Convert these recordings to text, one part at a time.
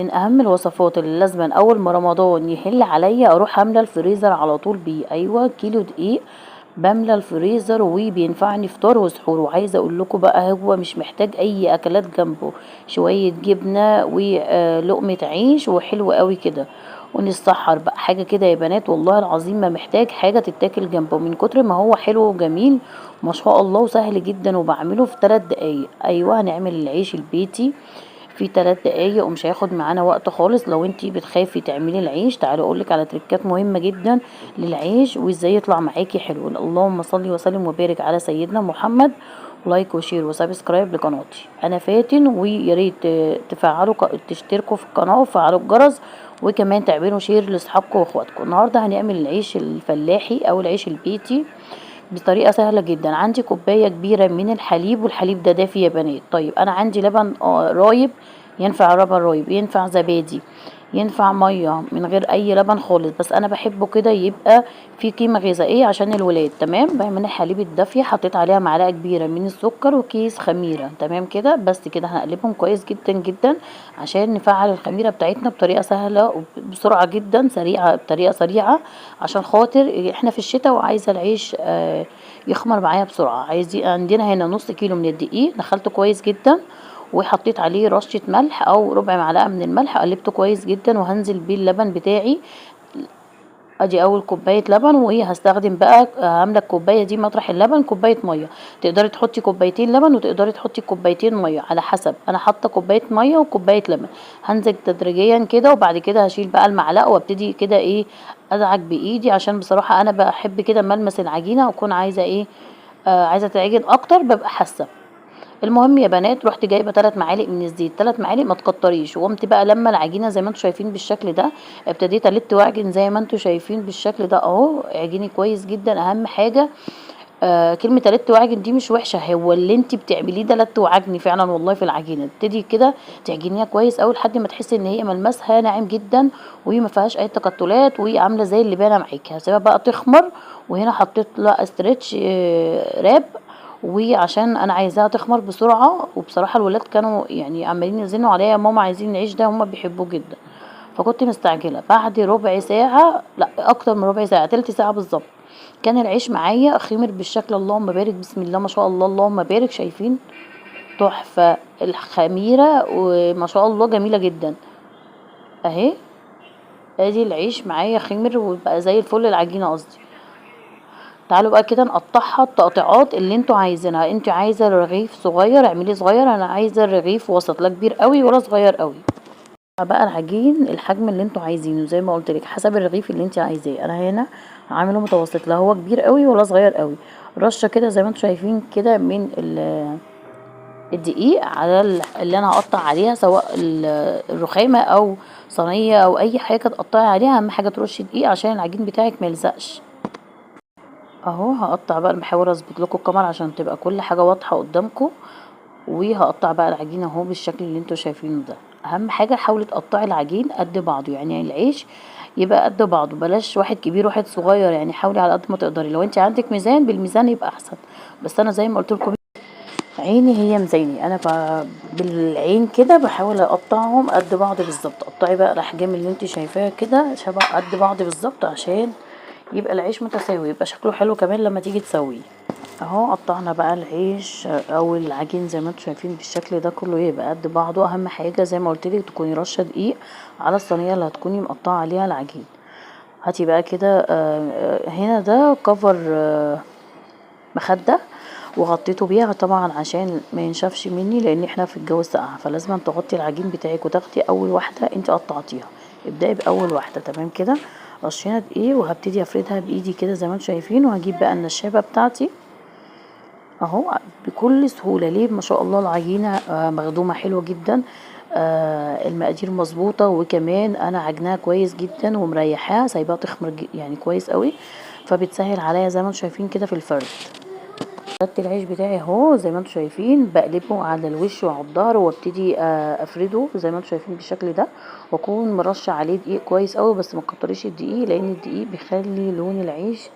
من اهم الوصفات اللي لازما اول ما رمضان يحل عليا اروح املى الفريزر على طول بيه. ايوه، كيلو دقيق بملى الفريزر وبينفعني فطار وسحور. وعايزه اقول لكم بقى هو مش محتاج اي اكلات جنبه، شويه جبنه ولقمه عيش وحلو قوي كده. ونسحر بقى حاجه كده يا بنات، والله العظيم ما محتاج حاجه تتاكل جنبه من كتر ما هو حلو وجميل ما شاء الله، وسهل جدا وبعمله في 3 دقايق. ايوه، هنعمل العيش البيتي في 3 دقايق ومش هياخد معانا وقت خالص. لو انتي بتخافي تعملي العيش تعالي اقولك على تريكات مهمة جدا للعيش وازاي يطلع معاكي حلو. اللهم صل وسلم وبارك على سيدنا محمد. لايك وشير وسبسكرايب لقناتي انا فاتن، ويا ريت تفعلوا تشتركوا في القناه وفعلوا الجرس، وكمان تعملوا شير لاصحابكم واخواتكم. النهارده هنعمل العيش الفلاحي او العيش البيتي بطريقة سهلة جدا. عندي كوباية كبيرة من الحليب، والحليب ده دافي يا بنات. طيب انا عندي لبن رايب، ينفع لبن رايب، ينفع زبادي، ينفع مية من غير اي لبن خالص، بس انا بحبه كده يبقى فيه قيمة غذائية عشان الولاد. تمام، بعمل الحليب الدافية، حطيت عليها معلقة كبيرة من السكر وكيس خميرة. تمام كده، بس كده هنقلبهم كويس جدا جدا عشان نفعل الخميرة بتاعتنا بطريقة سهلة وبسرعة جدا سريعة، بطريقة سريعة عشان خاطر احنا في الشتاء وعايزة العيش يخمر معايا بسرعة. عايزين عندنا هنا نص كيلو من الدقيق، دخلته كويس جدا وحطيت عليه رشة ملح او ربع معلقة من الملح، قلبته كويس جدا وهنزل بيه اللبن بتاعي. ادي اول كوبايه لبن، وهي هستخدم بقى عامله الكوبايه دي مطرح اللبن كوبايه ميه. تقدري تحطي كوبايتين لبن وتقدري تحطي كوبايتين ميه على حسب، انا حاطه كوبايه ميه وكوبايه لبن. هنزل تدريجيا كده وبعد كده هشيل بقى المعلقه وابتدي كده ايه ادعك بايدي، عشان بصراحه انا بحب كده ملمس العجينه واكون عايزه ايه عايزه تعجن اكتر ببقى حاسه. المهم يا بنات، رحت جايبه 3 معالق من الزيت، 3 معالق ما تكتريش، وقمت بقى لما العجينه زي ما انتم شايفين بالشكل ده. ابتديت الت واعجن زي ما انتم شايفين بالشكل ده اهو. اعجني كويس جدا، اهم حاجه كلمه الت واعجن دي مش وحشه، هو اللي انت بتعمليه ده لت وعجني فعلا والله في العجينه. تبتدي كده تعجنيها كويس قوي لحد ما تحسي ان هي ملمسها ناعم جدا وهي ما فيهاش اي تكتلات وهي عامله زي اللي باينه معاكي. هسيبها بقى تخمر، وهنا حطيت لها استرتش راب، وعشان انا عايزاها تخمر بسرعه. وبصراحه الولاد كانوا يعني عمالين يزنوا عليا يا ماما عايزين العيش ده، هما بيحبوه جدا. فكنت مستعجله، بعد ربع ساعه، لا اكتر من ربع ساعه، تلت ساعه بالظبط، كان العيش معايا خمر بالشكل اللهم بارك بسم الله ما شاء الله اللهم بارك. شايفين تحفه الخميره وما شاء الله جميله جدا اهي. ادي العيش معايا خمر وبقى زي الفل، العجينه قصدي. تعالوا بقى كده نقطعها التقطيعات اللي انتوا عايزينها. انت عايزه رغيف صغير اعمليه صغير، انا عايزه الرغيف وسط، لا كبير قوي ولا صغير قوي. بقى العجين الحجم اللي انتوا عايزينه زي ما قلت لك حسب الرغيف اللي انت عايزاه. انا هنا عامله متوسط، لا هو كبير قوي ولا صغير قوي. رشه كده زي ما انتوا شايفين كده من الدقيق على اللي انا هقطع عليها، سواء الرخامه او صينيه او اي حاجه تقطعي عليها. اهم حاجه ترشي دقيق عشان العجين بتاعك ما يلزقش. اهو هقطع بقى، بحاول اظبط لكم الكاميرا عشان تبقى كل حاجه واضحه قدامكم. وهقطع بقى العجين اهو بالشكل اللي انتوا شايفينه ده. اهم حاجه حاولي تقطعي العجين قد بعضه، يعني العيش يبقى قد بعضه، بلاش واحد كبير واحد صغير، يعني حاولي على قد ما تقدري. لو انت عندك ميزان بالميزان يبقى احسن، بس انا زي ما قلت لكم عيني هي ميزاني، انا بالعين كده بحاول اقطعهم قد بعض بالظبط. قطعي بقى الاحجام اللي انت شايفاها كده شبه قد بعض بالظبط عشان يبقى العيش متساوي، يبقى شكله حلو كمان لما تيجي تسويه. اهو قطعنا بقى العيش او العجين زي ما انتم شايفين بالشكل ده كله يبقى قد بعضه. اهم حاجه زي ما قلت لك تكوني رشه دقيق على الصينيه اللي هتكوني مقطعه عليها العجين. هاتي بقى كده هنا ده كفر مخده وغطيته بيها طبعا عشان ما ينشفش مني، لان احنا في الجو الساقع فلازم تغطي العجين بتاعك وتاخدي اول واحده انت قطعتيها. ابدأي باول واحده. تمام كده، رشينا دقيق وهبتدي افردها بايدي كده زي ما انتم شايفين، وهجيب بقى النشابه بتاعتي اهو بكل سهوله. ليه؟ ما شاء الله العجينه مخدومه حلوه جدا، المقادير مظبوطه، وكمان انا عجناها كويس جدا ومريحاها سايباها تخمر يعني كويس قوي، فبتسهل عليا زي ما انتم شايفين كده في الفرد. خدت العيش بتاعي اهو زي ما انتم شايفين، بقلبه على الوش وعلى الظهر وابتدي افرده زي ما انتم شايفين بالشكل ده، واكون مرشه عليه دقيق كويس قوي، بس ما تكتريش الدقيق لان الدقيق بيخلي لون العيش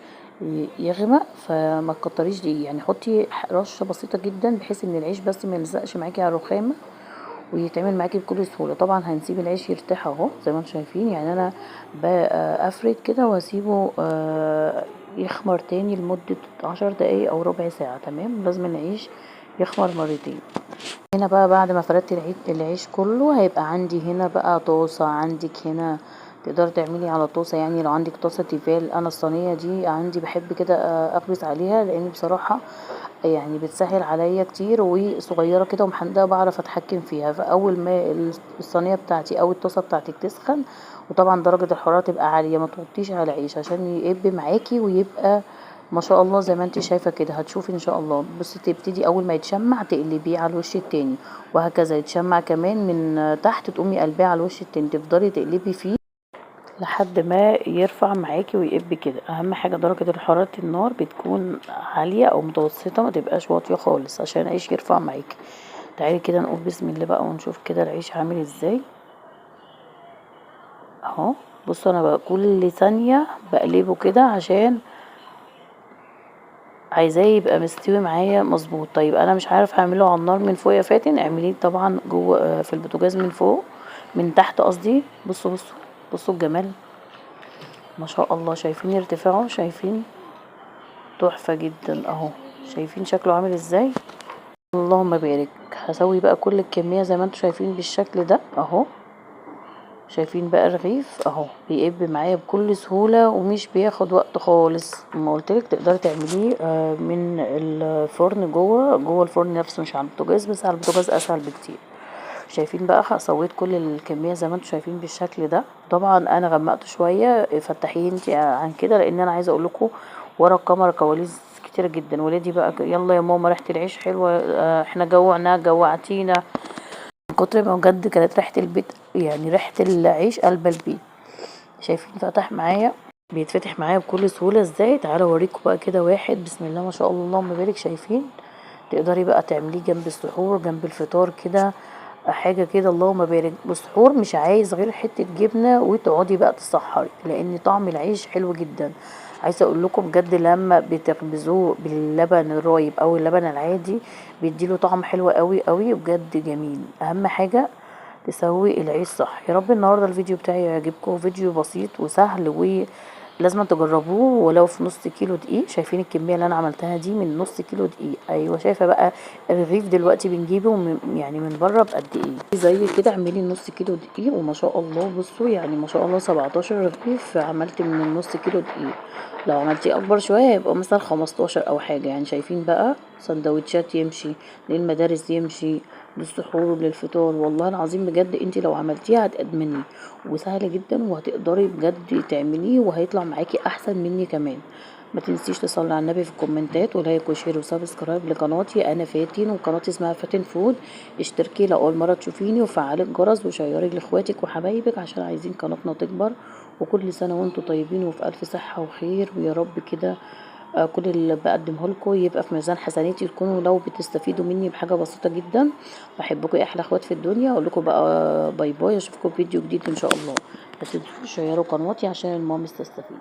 يغمق، فما تكتريش دقيق، يعني حطي رشه بسيطه جدا بحيث ان العيش بس ما يلزقش معاكي على الرخامه. ويتعمل معاكي بكل سهوله. طبعا هنسيب العيش يرتاح اهو زي ما انتم شايفين، يعني انا بفرد كده واسيبه يخمر تاني لمده 10 دقايق او ربع ساعه. تمام، لازم العيش يخمر مرتين. هنا بقى بعد ما فردت العيش كله هيبقى عندي هنا بقى طاسة. عندك هنا تقدر تعملي على طاسة، يعني لو عندك طاسة تيفال. انا الصينية دي عندي بحب كده اخبز عليها، لان بصراحة يعني بتسهل عليا كتير وصغيرة كده ومحندقة، بعرف اتحكم فيها. فاول ما الصينية بتاعتي او الطاسة بتاعتك تسخن، وطبعا درجة الحرارة تبقى عالية، ما تغطيش على العيش عشان يقب معاكي ويبقى ما شاء الله زي ما انت شايفه كده. هتشوفي ان شاء الله. بصي تبتدي اول ما يتشمع تقلبيه على الوش التاني، وهكذا يتشمع كمان من تحت تقومي قلبيه على الوش التاني، تفضلي تقلبي فيه لحد ما يرفع معاكي ويقب كده. اهم حاجه درجه حراره النار بتكون عاليه او متوسطه، ما تبقاش واطيه خالص عشان العيش يرفع معاكي. تعالي كده نقول بسم الله بقى ونشوف كده العيش عامل ازاي اهو. بصوا انا بقى كل ثانيه بقلبه كده عشان عايزاه يبقى مستوي معايا مظبوط. طيب انا مش عارف هعمله على النار من فوق يا فاتن، اعمليه طبعا جوه في البوتاجاز من فوق، من تحت قصدي. بصوا بصوا بصوا الجمال، ما شاء الله. شايفين ارتفاعه؟ شايفين؟ تحفة جدا اهو. شايفين شكله عامل ازاي؟ اللهم بارك. هسوي بقى كل الكمية زي ما انتم شايفين بالشكل ده اهو. شايفين بقى الرغيف اهو بيقب معايا بكل سهولة ومش بياخد وقت خالص. ما قلتلك تقدري تعمليه من الفرن جوه الفرن نفسه، مش على البوتاجاز. بس على البوتاجاز اسهل بكتير. شايفين بقى سويت كل الكمية زي ما انتم شايفين بالشكل ده. طبعا انا غمقته شوية، فتحيه انت عن كده، لان انا عايزة اقول لكم ورا الكاميرا كواليس كتيرة جدا. ولادي بقى يلا يا ماما ريحة العيش حلوة، احنا جوعنا جوعتينا. من كتر ما بجد كانت ريحة البيت، يعني ريحة العيش قلب البيت. شايفين فتح معايا، بيتفتح معايا بكل سهولة ازاي. تعالوا اوريكم بقى كده واحد بسم الله ما شاء الله اللهم بارك. شايفين؟ تقدري بقى تعمليه جنب السحور، جنب الفطار كده، حاجة كده اللهم بارك. بسحور مش عايز غير حتة جبنة وتقعدي بقى تسحري، لان طعم العيش حلو جدا. عايزه اقول لكم بجد لما بتخبزوه باللبن الرايب او اللبن العادي بيديله طعم حلو قوي قوي بجد جميل. اهم حاجه تسوي العيش صح. يا رب النهارده الفيديو بتاعي يعجبكم، فيديو بسيط وسهل ولازم تجربوه ولو في نص كيلو دقيق. شايفين الكميه اللي انا عملتها دي من نص كيلو دقيق؟ ايوه شايفه بقى الرغيف دلوقتي بنجيبه يعني من بره بقد ايه. زي كده اعملي نص كيلو دقيق وما شاء الله. بصوا يعني ما شاء الله 17 رغيف عملت من النص كيلو دقيق. لو عملتيه اكبر شويه هيبقى مثلا 15 او حاجه. يعني شايفين بقى سندوتشات يمشي للمدارس، يمشي للسحور وللفطار. والله العظيم بجد انت لو عملتيها هتأدمني، وسهل جدا وهتقدري بجد تعمليه وهيطلع معاكي احسن مني كمان. ما تنسيش تصلي على النبي في الكومنتات ولايك وشير وسبسكرايب لقناتي. انا فاتن وقناتي اسمها فاتن فود. اشتركي لو اول مره تشوفيني وفعلي الجرس وشيري لاخواتك وحبايبك عشان عايزين قناتنا تكبر. وكل سنه وانتم طيبين وفي الف صحه وخير، ويا رب كده كل اللي بقدمه لكم يبقى في ميزان حسناتي، تكونوا لو بتستفيدوا مني بحاجه بسيطه جدا. بحبكم يا احلى اخوات في الدنيا. اقول لكم بقى باي باي، اشوفكم في فيديو جديد ان شاء الله. ما تنسوش تشيروا قناتي عشان المامس تستفيد.